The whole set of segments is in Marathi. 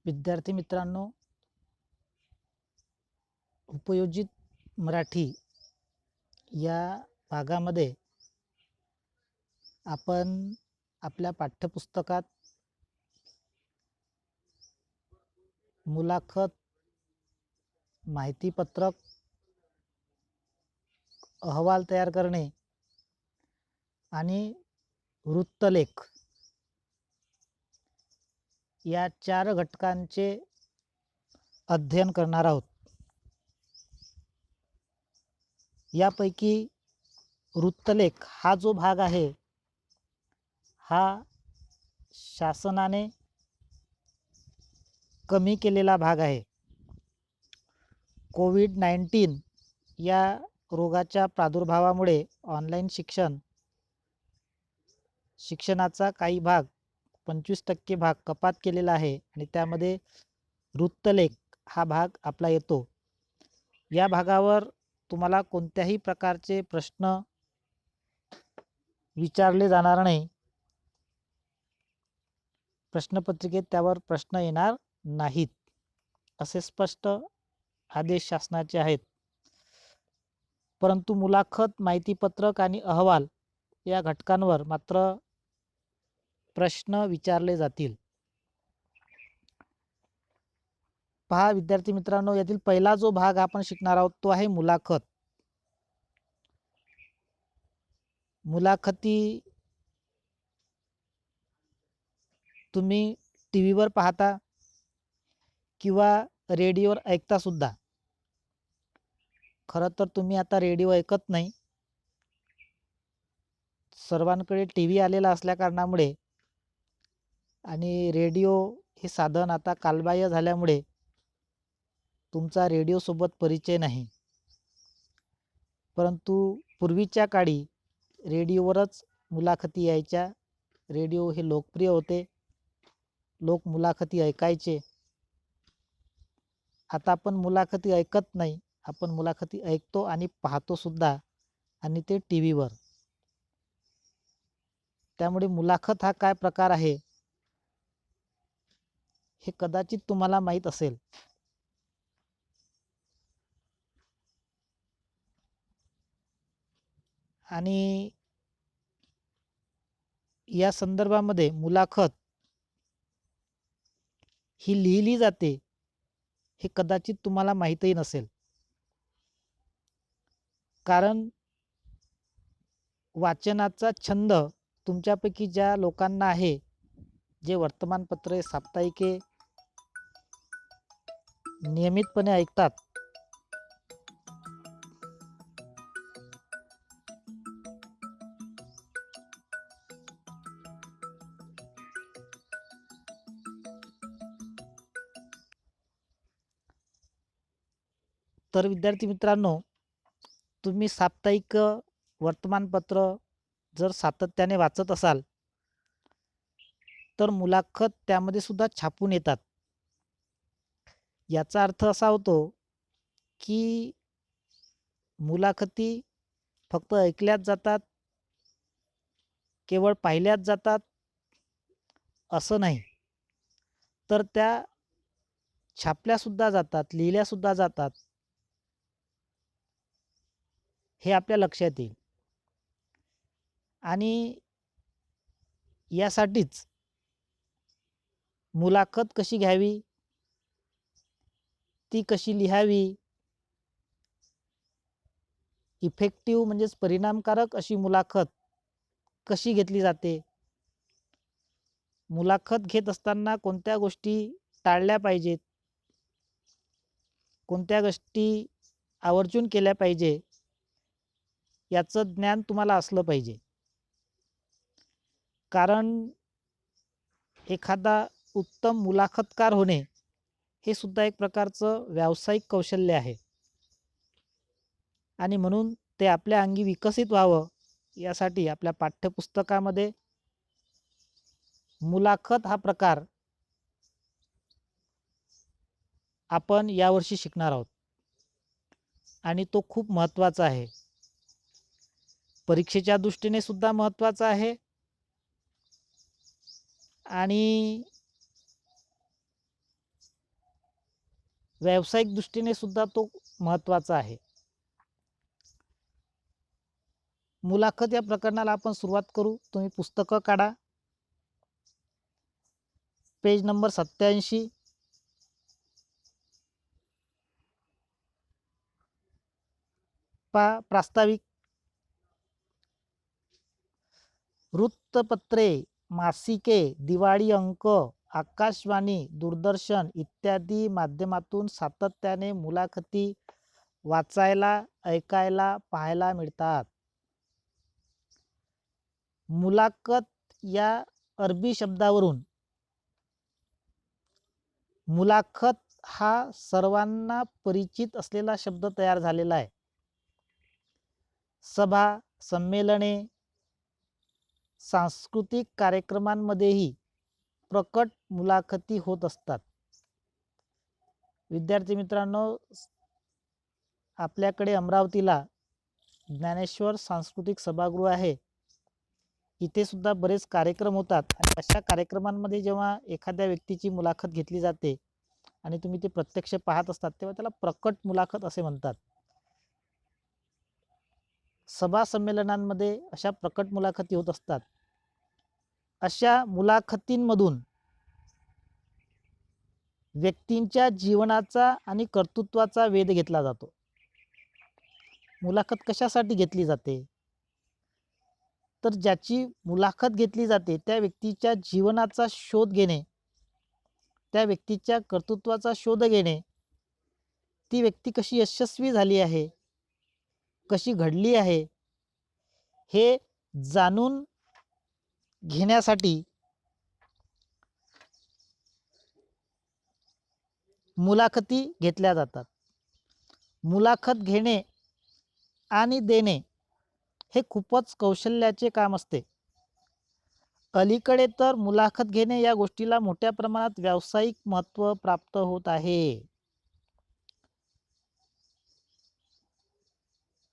विद्यार्थी मित्रांनो, उपयोजित मराठी या भागामध्ये आपण आपल्या पाठ्यपुस्तकात मुलाखत, माहितीपत्रक, अहवाल तयार करणे आणि वृत्तलेख या 4 घटकांचे अध्ययन करणार आहोत. यापैकी वृत्तलेख हा जो भाग आहे, हा शासनाने कमी केलेला भाग आहे. कोविड-19 या रोगाच्या प्रादुर्भावामुळे ऑनलाईन शिक्षणाचा काही भाग 25% भाग कपात केलेला आहे आणि त्यामध्ये वृत्तलेख हा भाग आपला येतो. या भागावर तुम्हाला कोणत्याही प्रकारचे प्रश्न विचारले जाणार नाही. प्रश्नपत्रिकेत त्यावर प्रश्न येणार नाहीत, असे स्पष्ट आदेश शासनाचे आहेत. परंतु मुलाखत, माहितीपत्रक आणि अहवाल या घटकांवर मात्र प्रश्न विचारले जातील. पहा विद्यार्थी मित्रांनो, यातील पहिला जो भाग आपण शिकणार आहोत तो आहे मुलाखत. मुलाखती तुम्ही टीव्हीवर पाहता किंवा रेडिओवर ऐकता सुद्धा. खरं तर तुम्ही आता रेडिओ ऐकत नाही. सर्वांकडे टीव्ही आलेला असल्या कारणामुळे आणि रेडिओ हे साधन आता कालबाह्य झाल्यामुळे तुमचा रेडिओसोबत परिचय नाही. परंतु पूर्वीच्या काळी रेडिओवरच मुलाखती यायच्या. रेडिओ हे लोकप्रिय होते. लोक मुलाखती ऐकायचे. आता आपण मुलाखती ऐकत नाही, आपण मुलाखती ऐकतो आणि पाहतो सुद्धा, आणि ते टीव्हीवर. त्यामुळे मुलाखत हा काय प्रकार आहे हे कदाचित तुम्हाला माहीत असेल. आणि या संदर्भामध्ये मुलाखत ही लिहिली जाते हे कदाचित तुम्हाला माहीतही नसेल. कारण वाचनाचा छंद तुमच्यापैकी ज्या लोकांना आहे, जे वर्तमानपत्रे, साप्ताहिके नियमितपणे ऐकतात, तर विद्यार्थी मित्रांनो, तुम्ही साप्ताहिक वर्तमानपत्र जर सातत्याने वाचत असाल तर मुलाखत त्यामध्ये सुद्धा छापून येतात. याचा अर्थ असा होतो की मुलाखती फक्त ऐकल्याच जातात, केवळ पाहिल्याच जातात असं नाही, तर त्या छापल्या सुद्धा जातात, लिहिल्या सुद्धा जातात, हे आपल्या लक्षात येईल. आणि यासाठीच मुलाखत कशी घ्यावी, ती कशी लिहावी, इफेक्टिव्ह म्हणजेच परिणामकारक अशी मुलाखत कशी घेतली जाते, मुलाखत घेत असताना कोणत्या गोष्टी टाळल्या पाहिजेत, कोणत्या गोष्टी आवर्जून केल्या पाहिजे, याचं ज्ञान तुम्हाला असलं पाहिजे. कारण एखादा उत्तम मुलाखतकार होणे हे सुद्धा एक प्रकारचं व्यावसायिक कौशल्य आहे. आणि म्हणून ते आपल्या अंगी विकसित व्हावं यासाठी आपल्या पाठ्यपुस्तकामध्ये मुलाखत हा प्रकार आपण यावर्षी शिकणार आहोत. आणि तो खूप महत्त्वाचा आहे. परीक्षेच्या दृष्टीने सुद्धा महत्त्वाचा आहे आणि व्यावसायिक दृष्टीने सुद्धा तो महत्त्वाचा आहे. मुलाखत या प्रकरणाला आपण सुरुवात करू. तुम्ही पुस्तकं काढा. Page number 87. प्रास्ताविक. वृत्तपत्रे, मासिके, दिवाळी अंक, आकाशवाणी, दूरदर्शन इत्यादी माध्यमातून सातत्याने मुलाखती वाचायला, ऐकायला, पाहायला मिळतात. मुलाखत या अरबी शब्दावरून मुलाखत हा सर्वांना परिचित असलेला शब्द तयार झालेला आहे. सभा, संमेलने, सांस्कृतिक कार्यक्रमांमध्येही प्रकट मुलाखती होत असतात. विद्यार्थी मित्रांनो, आपल्याकडे अमरावतीला ज्ञानेश्वर सांस्कृतिक सभागृह आहे. इथे सुद्धा बरेच कार्यक्रम होतात आणि अशा कार्यक्रमांमध्ये जेव्हा एखाद्या व्यक्तीची मुलाखत घेतली जाते आणि तुम्ही ते प्रत्यक्ष पाहत असतात तेव्हा त्याला प्रकट मुलाखत असे म्हणतात. सभा संमेलनांमध्ये अशा प्रकट मुलाखती होत असतात. अशा मुलाखतींमधून व्यक्तींच्या जीवनाचा आणि कर्तृत्वाचा वेध घेतला जातो. मुलाखत कशासाठी घेतली जाते? तर ज्याची मुलाखत घेतली जाते त्या व्यक्तीच्या जीवनाचा शोध घेणे, त्या व्यक्तीच्या कर्तृत्वाचा शोध घेणे, ती व्यक्ती कशी यशस्वी झाली आहे, कशी घडली आहे, हे जाणून घेण्यासाठी मुलाखती घेतल्या जातात. मुलाखत घेणे आणि देणे हे खूपच कौशल्याचे काम असते. अलीकडे तर मुलाखत घेणे या गोष्टीला मोठ्या प्रमाणात व्यावसायिक महत्त्व प्राप्त होत आहे.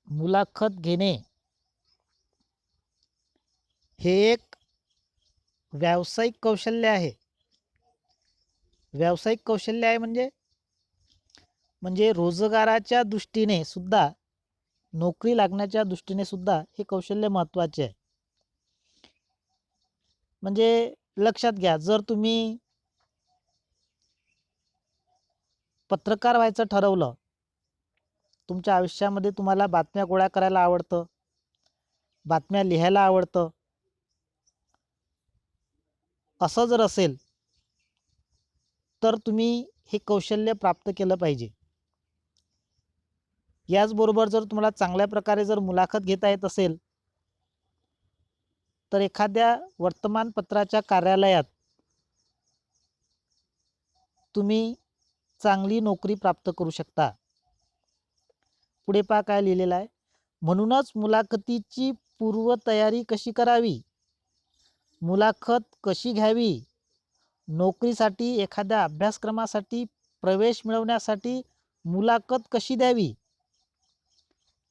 मुलाखत घेणे हे एक व्यावसायिक कौशल्य आहे. व्यावसायिक कौशल्य आहे म्हणजे रोजगाराच्या दृष्टीने सुद्धा, नोकरी लागण्याच्या दृष्टीने सुद्धा हे कौशल्य महत्त्वाचे आहे. म्हणजे लक्षात घ्या, जर तुम्ही पत्रकार व्हायचं ठरवलं, तुमच्या आयुष्यामध्ये तुम्हाला बातम्या गोळा करायला आवडतं, बातम्या लिहायला आवडतं, असं जर असेल तर तुम्ही हे कौशल्य प्राप्त केलं पाहिजे. याचबरोबर जर तुम्हाला चांगल्या प्रकारे जर मुलाखत घेता येत असेल तर एखाद्या वर्तमानपत्राच्या कार्यालयात तुम्ही चांगली नोकरी प्राप्त करू शकता. पुढे पहा काय लिहिलेलं आहे. म्हणूनच मुलाखतीची पूर्वतयारी कशी करावी, मुलाखत कशी घ्यावी, नोकरीसाठी एखाद्या अभ्यासक्रमासाठी प्रवेश मिळवण्यासाठी मुलाखत कशी द्यावी,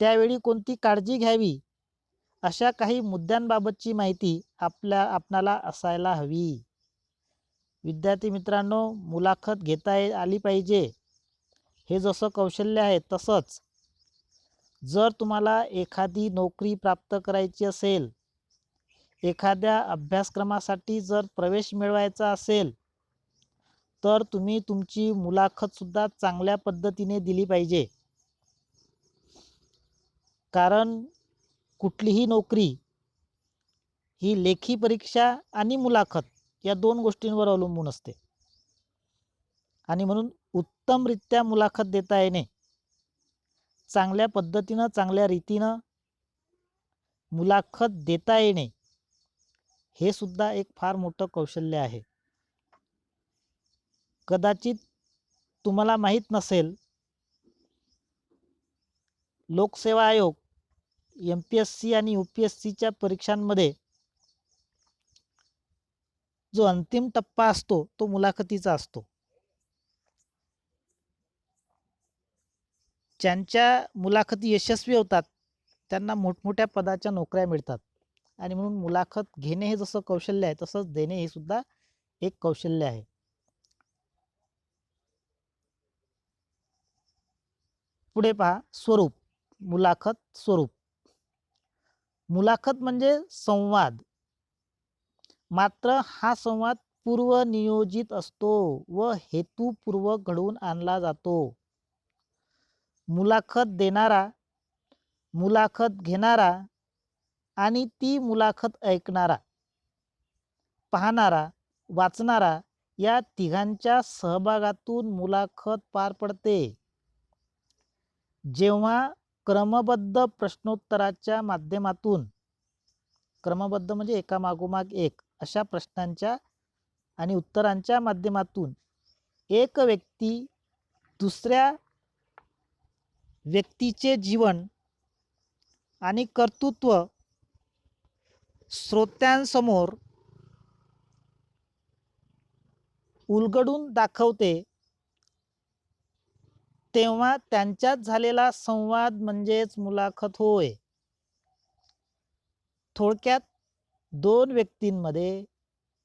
त्यावेळी कोणती काळजी घ्यावी, अशा काही मुद्द्यांबाबतची माहिती आपणाला असायला हवी. विद्यार्थी मित्रांनो, मुलाखत घेता आली पाहिजे. हे जसं कौशल्य आहे तसंच जर तुम्हाला एखादी नोकरी प्राप्त करायची असेल, एखाद्या अभ्यासक्रमासाठी जर प्रवेश मिळवायचा असेल तर तुम्ही तुमची मुलाखत सुद्धा चांगल्या पद्धतीने दिली पाहिजे. कारण कुठलीही नोकरी ही लेखी परीक्षा आणि मुलाखत या दोन गोष्टींवर अवलंबून असते आणि म्हणून उत्तमरित्या मुलाखत देता येणे, चांगल्या पद्धतीनं चांगल्या रीतीनं मुलाखत देता येणे हे सुद्धा एक फार मोठं कौशल्य आहे. कदाचित तुम्हाला माहीत नसेल, लोकसेवा आयोग MPSC आणि UPSCच्या परीक्षांमध्ये जो अंतिम टप्पा असतो तो मुलाखतीचा असतो. ज्यांच्या मुलाखती यशस्वी होतात त्यांना मोठमोठ्या पदाच्या नोकऱ्या मिळतात आणि म्हणून मुलाखत घेणे हे जसं कौशल्य आहे तसंच देणे हे सुद्धा एक कौशल्य आहे. पुढे पहा स्वरूप. मुलाखत स्वरूप. मुलाखत म्हणजे संवाद, मात्र हा संवाद पूर्वनियोजित असतो व हेतुपूर्वक घडवून आणला जातो. मुलाखत देणारा, मुलाखत घेणारा आणि ती मुलाखत ऐकणारा, पाहणारा, वाचणारा या तिघांच्या सहभागातून मुलाखत पार पडते. जेव्हा क्रमबद्ध प्रश्नोत्तराच्या माध्यमातून, क्रमबद्ध म्हणजे एकामागोमाग एक अशा प्रश्नांच्या आणि उत्तरांच्या माध्यमातून एक व्यक्ती दुसऱ्या व्यक्तीचे जीवन आणि कर्तृत्व श्रोत्यांसमोर उलगडून दाखवते, तेव्हा त्यांच्यात झालेला संवाद म्हणजेच मुलाखत होय. थोडक्यात दोन व्यक्तींमध्ये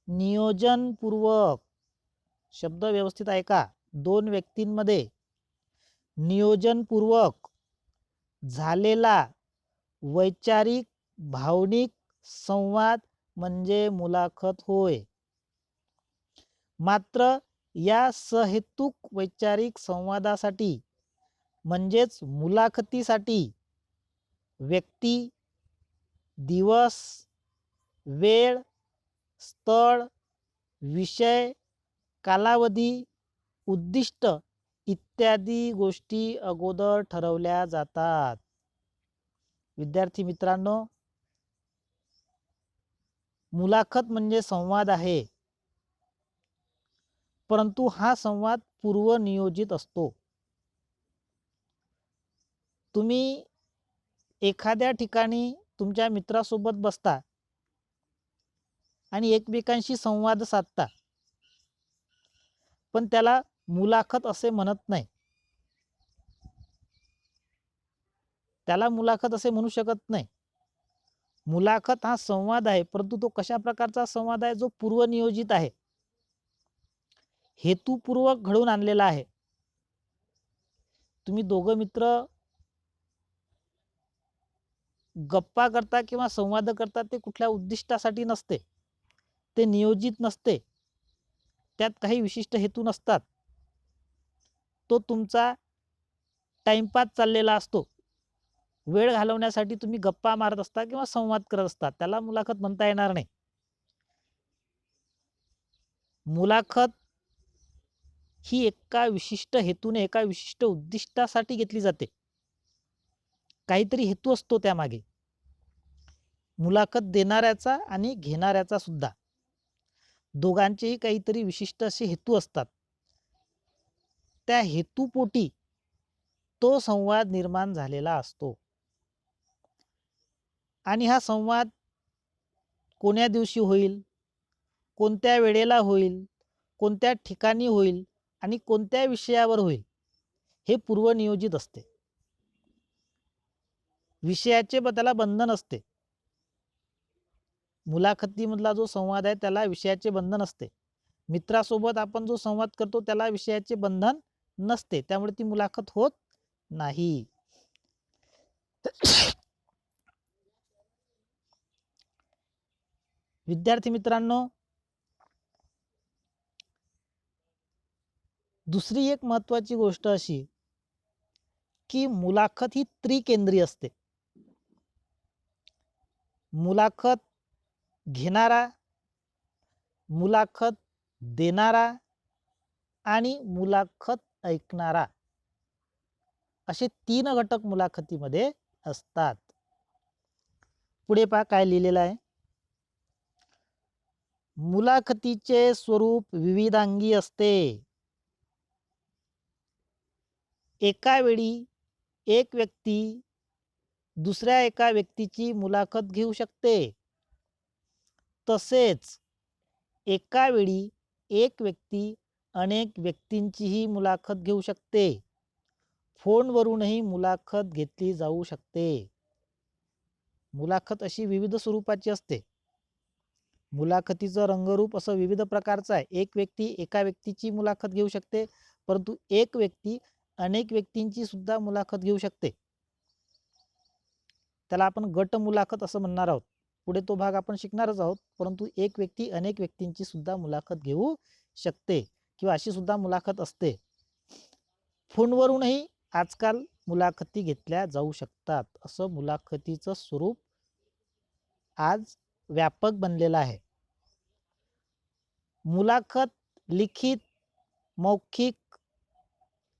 नियोजनपूर्वक, शब्द व्यवस्थित ऐका, दोन व्यक्तींमध्ये नियोजनपूर्वक झालेला वैचारिक भावनिक संवाद म्हणजे मुलाखत होय. मात्र या सहेतुक वैचारिक संवादासाठी म्हणजेच मुलाखतीसाठी व्यक्ती, दिवस, वेळ, स्थळ, विषय, कालावधी, उद्दिष्ट इत्यादी गोष्टी अगोदर ठरवल्या जातात. विद्यार्थी मित्रांनो, मुलाखत म्हणजे संवाद आहे, परंतु हा संवाद पूर्वनियोजित असतो. तुम्ही एखाद्या ठिकाणी तुमच्या मित्रासोबत बसता आणि एकमेकांशी संवाद साधता, पण त्याला मुलाखत असे म्हणत नाही. त्याला मुलाखत असे म्हणू शकत नाही. मुलाखत हा संवाद आहे, परंतु तो कशा प्रकारचा संवाद आहे? जो पूर्वनियोजित आहे, हेतुपूर्वक घडवून आणलेला आहे. तुम्ही दोघं मित्र गप्पा करता किंवा संवाद करता, ते कुठल्या उद्दिष्टासाठी नसते, ते नियोजित नसते, त्यात काही विशिष्ट हेतू नसतात. तो तुमचा टाइमपास चाललेला असतो. वेळ घालवण्यासाठी तुम्ही गप्पा मारत असता किंवा संवाद करत असता, त्याला मुलाखत म्हणता येणार नाही. मुलाखत ही एका विशिष्ट हेतूने, एका विशिष्ट उद्दिष्टासाठी घेतली जाते. काहीतरी हेतू असतो त्यामागे. मुलाखत देणाऱ्याचा आणि घेणाऱ्याचा सुद्धा, दोघांचेही काहीतरी विशिष्ट असे हेतू असतात. त्या हेतूपोटी तो संवाद निर्माण झालेला असतो. आणि हा संवाद कोण्या दिवशी होईल, कोणत्या वेळेला होईल, कोणत्या ठिकाणी होईल आणि कोणत्या विषयावर होईल, हे पूर्वनियोजित असते. विषयाचे त्याला बंधन असते. मुलाखतीमधला जो संवाद आहे त्याला विषयाचे बंधन असते. मित्रासोबत आपण जो संवाद करतो त्याला विषयाचे बंधन नसते, त्यामुळे ती मुलाखत होत नाही. विद्यार्थी मित्रांनो, दुसरी एक महत्वाची गोष्ट अशी की मुलाखत ही त्रिकेंद्री असते. मुलाखत घेणारा, मुलाखत देणारा आणि मुलाखत ऐकणारा असे तीन घटक मुलाखतीमध्ये असतात. पुढे पहा काय लिहिलेलं आहे. मुलाखतीचे स्वरूप विविधांगी असते. एका वेळी एक व्यक्ती दुसऱ्या एका व्यक्तीची मुलाखत घेऊ शकते. तसेच एका वेळी एक व्यक्ती अनेक व्यक्तींचीही मुलाखत घेऊ शकते. फोनवरूनही मुलाखत घेतली जाऊ शकते. मुलाखत अशी विविध स्वरूपाची असते. मुलाखतीचं रंगरूप असं विविध प्रकारचं आहे. एक व्यक्ती एका व्यक्तीची मुलाखत घेऊ शकते, परंतु एक व्यक्ती अनेक व्यक्तींची सुद्धा मुलाखत घेऊ शकते. त्याला आपण गट मुलाखत असं म्हणणार आहोत. पुढे तो भाग आपण शिकणारच आहोत. परंतु एक व्यक्ती अनेक व्यक्तींची सुद्धा मुलाखत घेऊ शकते किंवा अशी सुद्धा मुलाखत असते. फोनवरूनही आजकाल मुलाखती घेतल्या जाऊ शकतात. असं मुलाखतीचं स्वरूप आज व्यापक बनलेलं आहे. मुलाखत लिखित, मौखिक,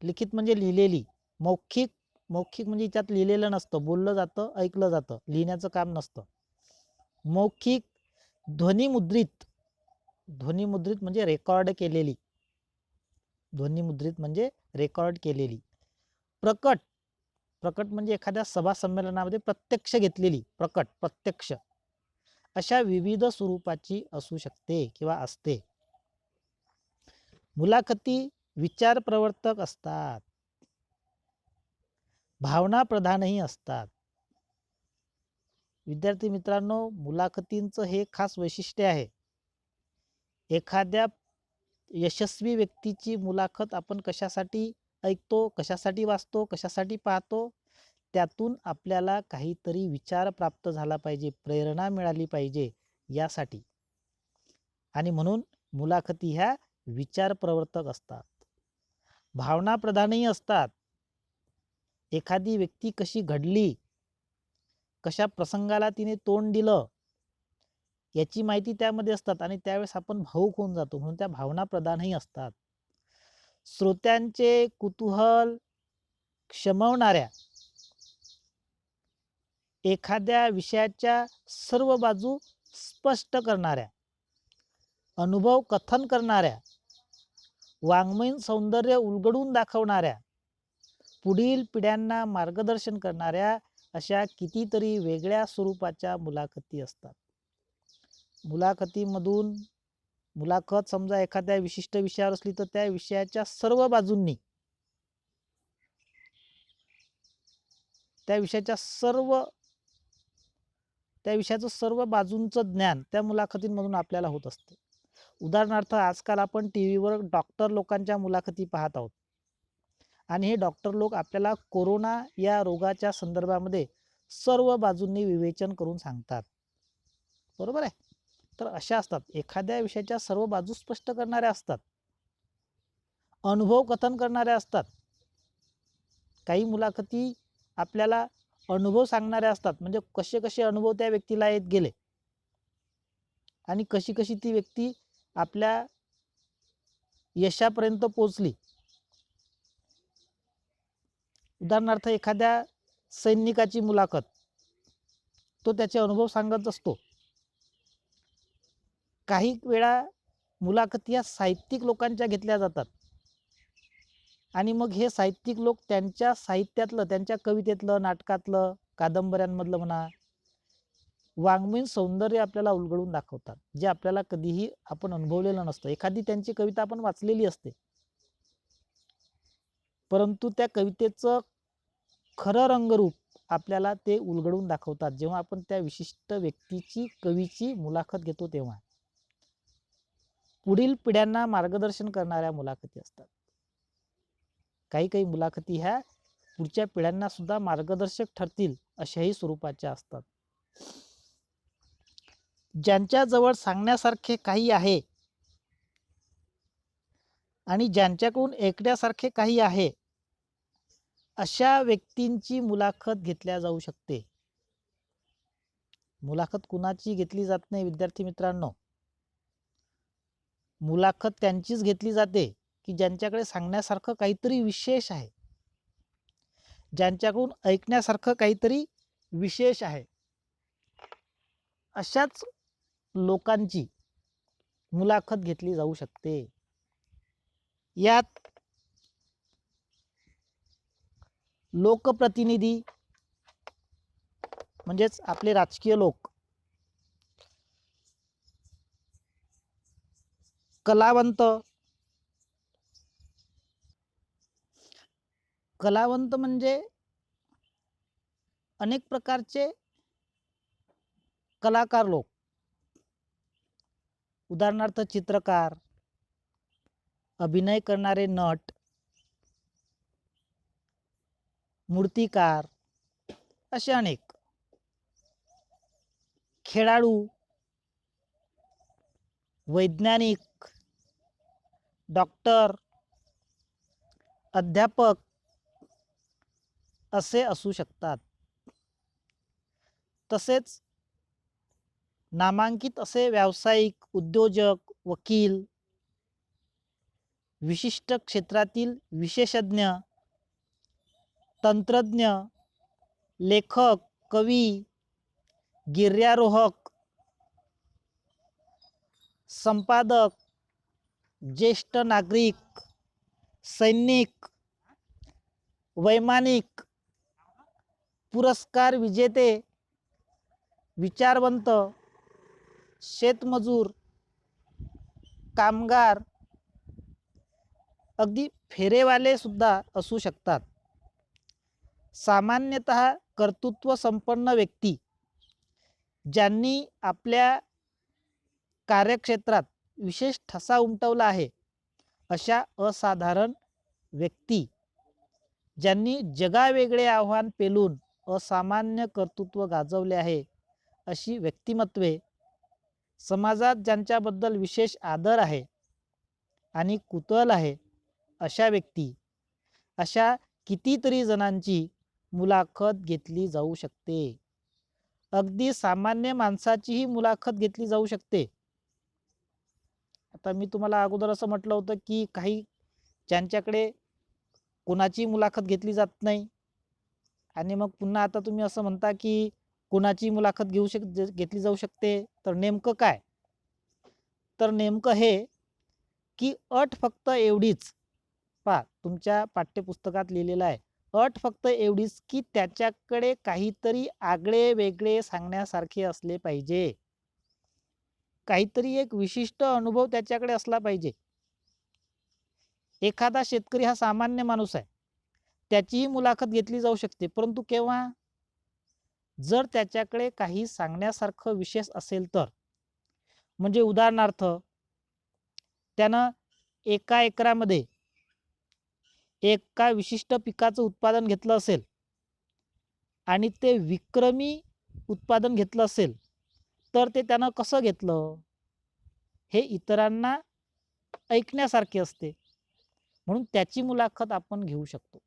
लिखित म्हणजे लिहिलेली, मौखिक म्हणजे त्यात लिहिलेलं नसतं, बोललं जातं, ऐकलं जातं, लिहिण्याचं काम नसतं. मौखिक, ध्वनिमुद्रित म्हणजे रेकॉर्ड केलेली, ध्वनिमुद्रित म्हणजे रेकॉर्ड केलेली. प्रकट म्हणजे एखाद्या सभा संमेलनामध्ये प्रत्यक्ष घेतलेली, प्रत्यक्ष, अशा विविध स्वरूपाची असू शकते किंवा असते. मुलाखती विचार प्रवर्तक असतात, भावना प्रधानही असतात. विद्यार्थी मित्रांनो, मुलाखतींचं हे खास वैशिष्ट्य आहे. एखाद्या यशस्वी व्यक्तीची मुलाखत आपण कशासाठी ऐकतो, कशासाठी वाचतो, कशासाठी पाहतो? त्यातून आपल्याला काहीतरी विचार प्राप्त झाला पाहिजे, प्रेरणा मिळाली पाहिजे यासाठी. आणि म्हणून मुलाखती ह्या विचार प्रवर्तक असतात, भावना प्रधानही असतात. एखादी व्यक्ती कशी घडली, कशा प्रसंगाला तिने तोंड दिलं, याची माहिती त्यामध्ये असतात आणि त्यावेळेस आपण भावुक होऊन जातो, म्हणून त्या भावना प्रधानही असतात. श्रोत्यांचे कुतूहल शमवणाऱ्या, एखाद्या विषयाच्या सर्व बाजू स्पष्ट करणाऱ्या, अनुभव कथन करणाऱ्या, वाङ्मयीन सौंदर्य उलगडून दाखवणाऱ्या, पुढील पिढ्यांना मार्गदर्शन करणाऱ्या अशा कितीतरी वेगळ्या स्वरूपाच्या मुलाखती असतात. मुलाखतीमधून मुलाखत समजा एखाद्या विशिष्ट विषयावर असली तर त्या विषयाच्या सर्व बाजूंनी, त्या विषयाचं सर्व बाजूंचं ज्ञान त्या मुलाखतींमधून आपल्याला होत असते. उदाहरणार्थ, आजकाल आपण टीव्हीवर डॉक्टर लोकांच्या मुलाखती पाहत आहोत आणि हे डॉक्टर लोक आपल्याला कोरोना या रोगाच्या संदर्भामध्ये सर्व बाजूंनी विवेचन करून सांगतात. बरोबर आहे. तर अशा असतात, एखाद्या विषयाच्या सर्व बाजू स्पष्ट करणाऱ्या असतात, अनुभव कथन करणाऱ्या असतात. काही मुलाखती आपल्याला अनुभव सांगणाऱ्या असतात, म्हणजे कसे कसे अनुभव त्या व्यक्तीला येत गेले आणि कशी कशी ती व्यक्ती आपल्या यशापर्यंत पोहोचली. उदाहरणार्थ, एखाद्या सैनिकाची मुलाखत, तो त्याचे अनुभव सांगत असतो. काही वेळा मुलाखती या साहित्यिक लोकांच्या घेतल्या जातात आणि मग हे साहित्यिक लोक त्यांच्या साहित्यातलं, त्यांच्या कवितेतलं, नाटकातलं, कादंबऱ्यांमधलं म्हणा, वाङ्मयीन सौंदर्य आपल्याला उलगडून दाखवतात, जे आपल्याला कधीही आपण अनुभवलेलं नसतं. एखादी त्यांची कविता आपण वाचलेली असते, परंतु त्या कवितेचं खरं रंगरूप आपल्याला ते उलगडून दाखवतात जेव्हा आपण त्या विशिष्ट व्यक्तीची, कवीची मुलाखत घेतो तेव्हा. पुढील पिढ्यांना मार्गदर्शन करणाऱ्या मुलाखती असतात. काही काही मुलाखती ह्या पुढच्या पिढ्यांना सुद्धा मार्गदर्शक ठरतील अशाही स्वरूपाच्या असतात. ज्यांच्याजवळ सांगण्यासारखे काही आहे आणि ज्यांच्याकडून ऐकण्यासारखे काही आहे, अशा व्यक्तींची मुलाखत घेतल्या जाऊ शकते. मुलाखत कुणाची घेतली जात नाही विद्यार्थी मित्रांनो. मुलाखत त्यांचीच घेतली जाते की ज्यांच्याकडे सांगण्यासारखं काहीतरी विशेष आहे, ज्यांच्याकडून ऐकण्यासारखं काहीतरी विशेष आहे. अशाच लोकांची मुलाखत घेतली जाऊ शकते. यात लोकप्रतिनिधी म्हणजेच आपले राजकीय लोक, कलावंत म्हणजे अनेक प्रकारचे कलाकार लोक, उदाहरणार्थ चित्रकार, अभिनय करणारे नट, मूर्तिकार असे अनेक खेळाडू, वैज्ञानिक, डॉक्टर, अध्यापक असे असू शकतात. तसेच नामांकित असे व्यावसायिक, उद्योजक, वकील, विशिष्ट क्षेत्रातील विशेषज्ञ, तंत्रज्ञ, लेखक, कवी, गिर्यारोहक, संपादक, ज्येष्ठ नागरिक, सैनिक, वैमानिक, पुरस्कार विजेते, विचारवंत, शेतमजूर, कामगार, अगदी फेरेवाले सुद्धा असू शकतात. सामान्यतः कर्तृत्व संपन्न व्यक्ती ज्यांनी आपल्या कार्यक्षेत्रात विशेष ठसा उमटवला आहे, अशा असाधारण व्यक्ती ज्यांनी जगावेगळे आव्हान पेलून असामान्य कर्तृत्व गाजवले आहे, अशी व्यक्तिमत्वे, समाजात ज्यांच्याबद्दल विशेष आदर आहे आणि कुतूहल आहे, अशा व्यक्ती, अशा कितीतरी जणांची मुलाखत घेतली जाऊ शकते. अगदी सामान्य माणसाचीही मुलाखत घेतली जाऊ शकते. आता मी तुम्हाला अगोदर असं म्हटलं होतं की काही ज्यांच्याकडे कोणाची मुलाखत घेतली जात नाही, आणि मग पुन्हा आता तुम्ही असं म्हणता की कोणाची मुलाखत घेतली जाऊ शकते. तर नेमकं काय? तर नेमकं हे की अट फक्त एवढीच, पहा तुमच्या पाठ्यपुस्तकात लिहिलेलं आहे, अट फक्त एवढीच की त्याच्याकडे काहीतरी आगळे वेगळे सांगण्यासारखे असले पाहिजे. काहीतरी एक विशिष्ट अनुभव त्याच्याकडे असला पाहिजे. एखादा शेतकरी हा सामान्य माणूस आहे, त्याचीही मुलाखत घेतली जाऊ शकते, परंतु केव्हा? जर त्याच्याकडे काही सांगण्यासारखं विशेष असेल तर. म्हणजे उदाहरणार्थ, त्यानं एका एकरामध्ये एका विशिष्ट पिकाचं उत्पादन घेतलं असेल आणि ते विक्रमी उत्पादन घेतलं असेल, तर ते त्यानं कसं घेतलं हे इतरांना ऐकण्यासारखे असते, म्हणून त्याची मुलाखत आपण घेऊ शकतो.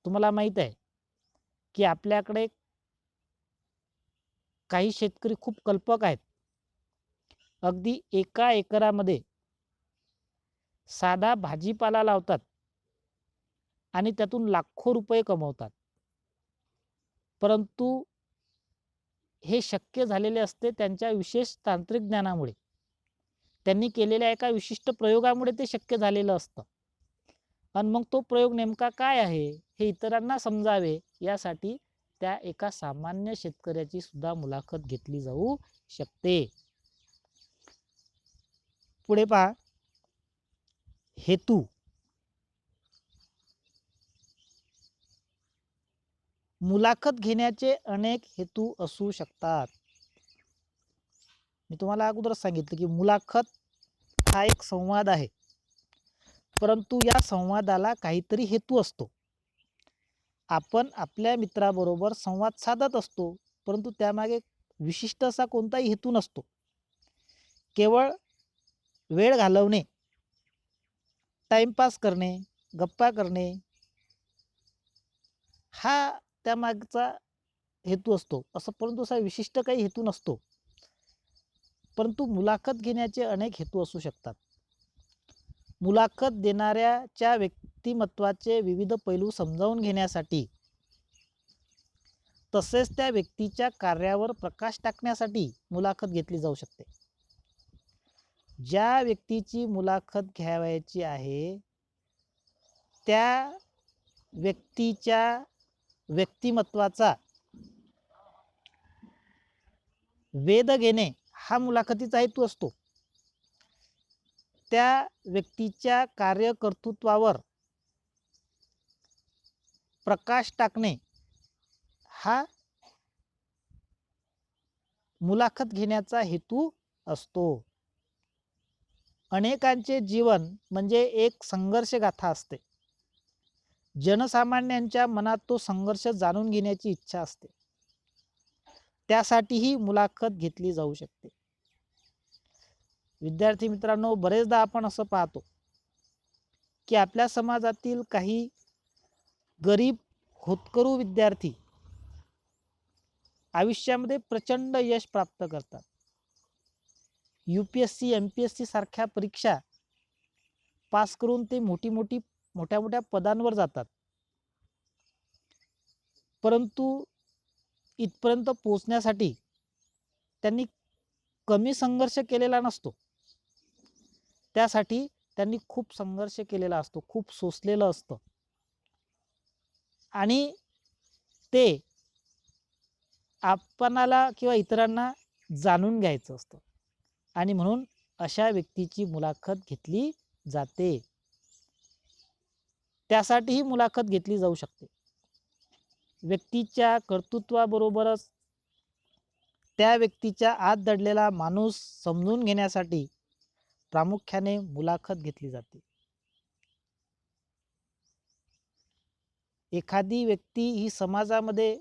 तुम्हाला माहित आहे की आपल्याकडे काही शेतकरी खूप कल्पक आहेत. अगदी एका एकरामध्ये साधा भाजीपाला लावतात आणि त्यातून लाखो रुपये कमवतात. परंतु हे शक्य झालेले असते त्यांच्या विशेष तांत्रिक ज्ञानामुळे. त्यांनी केलेल्या एका विशिष्ट प्रयोगामुळे ते शक्य झालेलं असतं. आणि मग तो प्रयोग नेमका काय आहे हे इतरांना समजावे, यासाठी त्या एका सामान्य शेतकऱ्याची सुद्धा मुलाखत घेतली जाऊ शकते. पुढे पहा, हेतू. मुलाखत घेण्याचे अनेक हेतू असू शकतात. मी तुम्हाला अगोदरच सांगितलं की मुलाखत हा एक संवाद आहे, परंतु या संवादाला काहीतरी हेतू असतो. आपण आपल्या मित्राबरोबर संवाद साधत असतो, परंतु त्यामागे विशिष्ट असा कोणताही हेतू नसतो. केवळ वेळ घालवणे, टाइमपास करणे, गप्पा करणे, हा त्यामागचा हेतू असतो. परंतु असा विशिष्ट काही हेतू नसतो. परंतु मुलाखत घेण्याचे अनेक हेतू असू शकतात. मुलाखत देणाऱ्याच्या व्यक्तिमत्वाचे विविध पैलू समजावून घेण्यासाठी, तसेच त्या व्यक्तीच्या कार्यावर प्रकाश टाकण्यासाठी मुलाखत घेतली जाऊ शकते. ज्या व्यक्तीची मुलाखत घ्यावयाची आहे, त्या व्यक्तीच्या व्यक्तिमत्वाचा वेध घेणे हा मुलाखतीचा हेतू असतो. त्या व्यक्तीच्या कार्यकर्तृत्वावर प्रकाश टाकणे हा मुलाखत घेण्याचा हेतू असतो. अनेकांचे जीवन म्हणजे एक संघर्ष गाथा असते. जनसामान्यांच्या मनात तो संघर्ष जाणून घेण्याची इच्छा असते, त्यासाठीही मुलाखत घेतली जाऊ शकते. विद्यार्थी मित्रांनो, बरेचदा आपण असं पाहतो की आपल्या समाजातील काही गरीब होतकरू विद्यार्थी आयुष्यामध्ये प्रचंड यश प्राप्त करतात. UPSC MPSC सारख्या परीक्षा पास करून ते मोठ्या मोठ्या पदांवर जातात. परंतु इथपर्यंत पोहोचण्यासाठी त्यांनी कमी संघर्ष केलेला नसतो. त्यासाठी त्यांनी खूप संघर्ष केलेला असतो, खूप सोसलेलं असतं आणि ते आपणाला किंवा इतरांना जाणून घ्यायचं असतं आणि म्हणून अशा व्यक्तीची मुलाखत घेतली जाते. त्यासाठीही मुलाखत घेतली जाऊ शकते. व्यक्तीच्या कर्तृत्वाबरोबरच त्या व्यक्तीच्या आत दडलेला माणूस समजून घेण्यासाठी प्रामुख्याने मुलाखत घेतली जाते. एखादी व्यक्ती ही समाजामध्ये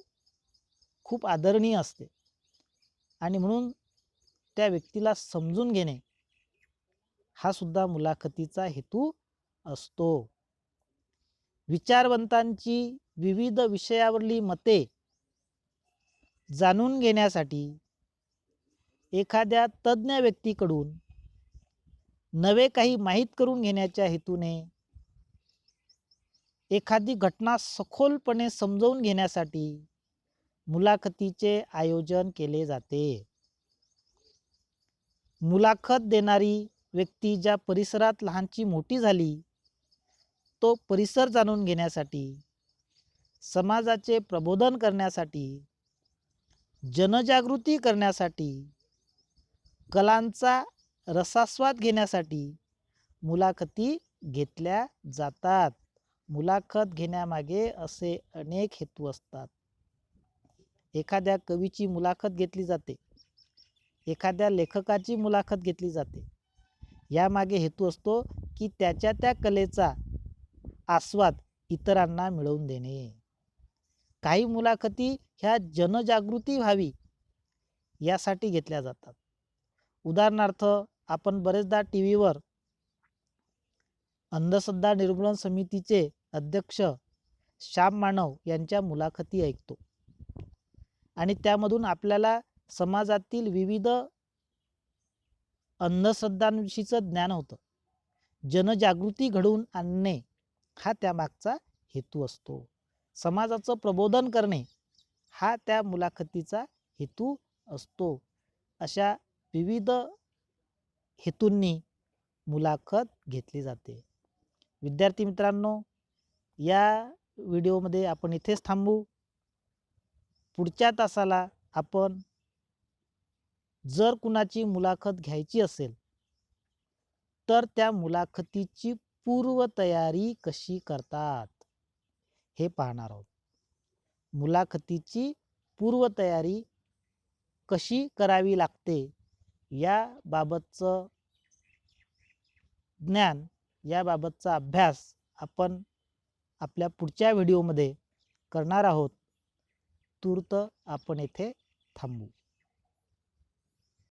खूप आदरणीय असते आणि म्हणून त्या व्यक्तीला समजून घेणे हा सुद्धा मुलाखतीचा हेतू असतो. विचारवंतांची विविध विषयावरली मते जाणून घेण्यासाठी एखाद्या तज्ज्ञ व्यक्तीकडून नवे काही माहीत करून घेण्याच्या हेतूने एखादी घटना सखोलपणे समजावून घेण्यासाठी मुलाखतीचे आयोजन केले जाते. मुलाखत देणारी व्यक्ती ज्या परिसरात लहानची मोठी झाली तो परिसर जाणून घेण्यासाठी, समाजाचे प्रबोधन करण्यासाठी, जनजागृती करण्यासाठी, कलांचा रसास्वाद घेण्यासाठी मुलाखती घेतल्या जातात. मुलाखत घेण्यामागे असे अनेक हेतू असतात. एखाद्या कवीची मुलाखत घेतली जाते, एखाद्या लेखकाची मुलाखत घेतली जाते. यामागे हेतू असतो की त्याच्या त्या कलेचा आस्वाद इतरांना मिळवून देणे. काही मुलाखती ह्या जनजागृती व्हावी यासाठी घेतल्या जातात. उदाहरणार्थ, आपण बरेचदा टीव्हीवर अंधश्रद्धा निर्मूलन समितीचे अध्यक्ष श्याम मानव यांच्या मुलाखती ऐकतो आणि त्यामधून आपल्याला समाजातील विविध अंधश्रद्धांविषयीचं ज्ञान होतं. जनजागृती घडवून आणणे हा त्यामागचा हेतू असतो. समाजाचं प्रबोधन करणे हा त्या मुलाखतीचा हेतू असतो. अशा विविध हेतूंनी मुलाखत घेतली जाते. विद्यार्थी मित्रांनो, या व्हिडिओमध्ये आपण इथेच थांबू. पुढच्या तासाला आपण जर कुणाची मुलाखत घ्यायची असेल तर त्या मुलाखतीची पूर्वतयारी कशी करतात हे पाहणार आहोत. मुलाखतीची पूर्वतयारी कशी करावी लागते याबाबतचं ज्ञान, याबाबतचा अभ्यास आपण आपल्या पुढच्या व्हिडिओमध्ये करणार आहोत. तूर्त आपण येथे थांबू.